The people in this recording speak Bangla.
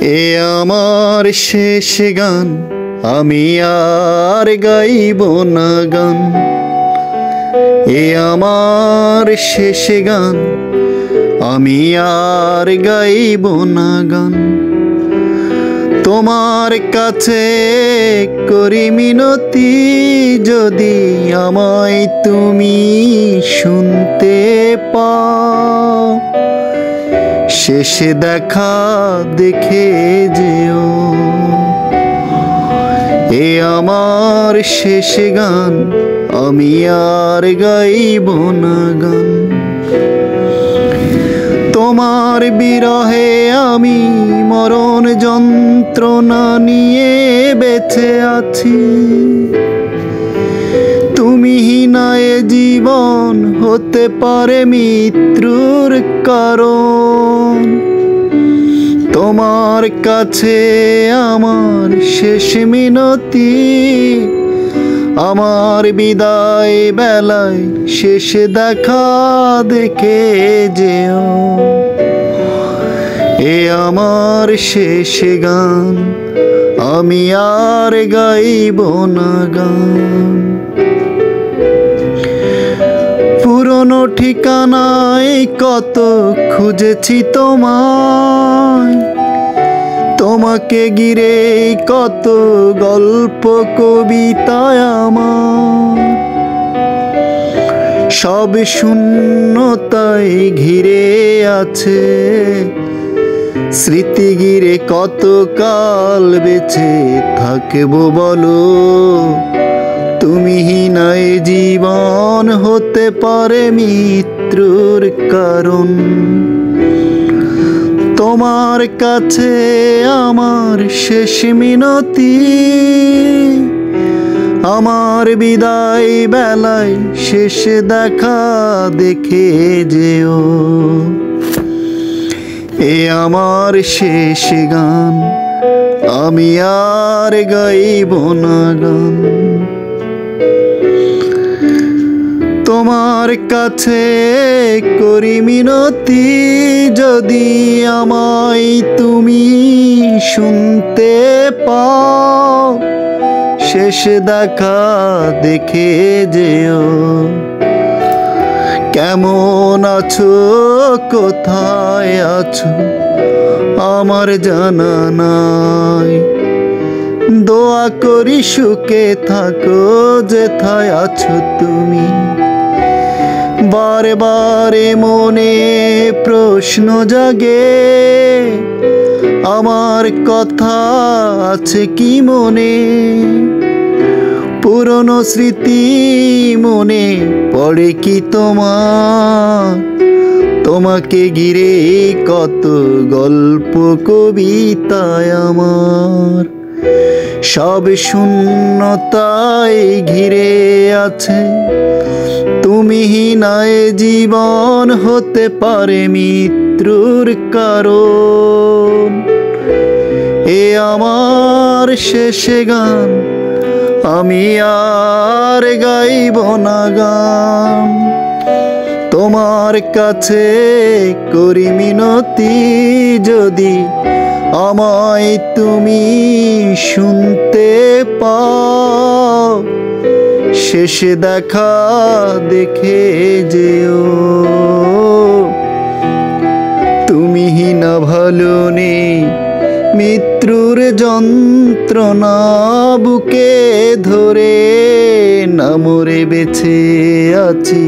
এ আমার শেষ গান, আমি আর গাইব না গান। এ আমার শেষ গান, আমি আর গাইব না গান। তোমার কাছে করি মিনতি, যদি আমায় তুমি শুনতে পাও, শেষে দেখা দেখে যেও। এ আমার শেষ গান, আমি আর গাইব না গান। তোমার বিরহে আমি মরণ যন্ত্রণা নিয়ে বেঁচে আছি। তুমি নাই জীবন হতে পারে মৃত্যুর কারণ। তোমার কাছে আমার শেষ মিনতি, আমার বিদায় বেলায় শেষ দেখা দেখে যেও। এ আমার শেষ গান, আমি আর গাইব না গান। পুরনো ঠিকানায় কত খুঁজেছি তোমায়, তোমাকে ঘিরে কত গল্প কবিতায় আমার। সব শূন্যতায় ঘিরে আছে, স্মৃতি ঘিরে কত কাল বেঁচে থাকবো বলো। তুমি নাই জীবন হতে পারে মৃত্যুর কারণ। তোমার কাছে আমার শেষ মিনতি, আমার বিদায় বেলায় শেষ দেখা দেখে যেও। এ আমার শেষ গান, আমি আর গাইব না গান। তোমার কাছে করি মিনতি, যদি আমায় তুমি শুনতে পাও, শেষ দেখা দেখে যেও। কেমন আছো, কোথায় আছো আমার জানা নাই। দোয়া করি সুখে থাকো যেথায় আছো তুমি। বারে বারে মনে প্রশ্ন জাগে, আমার কথা আছে কি মনে। পুরনো স্মৃতি মনে পড়ে কি তোমার, তোমাকে ঘিরে কত গল্প কবিতায় আমার। সব শূন্যতায় ঘিরে আছে, তুমি নাই জীবন হতে পারে মৃত্যুর কারণ। এ আমার শেষ গান, আমি আর গাইব না গান। তোমার কাছে করি মিনতি, যদি আমায় তুমি শুনতে পাও, শেষ দেখা দেখে যেও। তুমি না ভালো নেই, মৃত্যুর যন্ত্রণা বুকে ধরে না মরে বেঁচে আছি।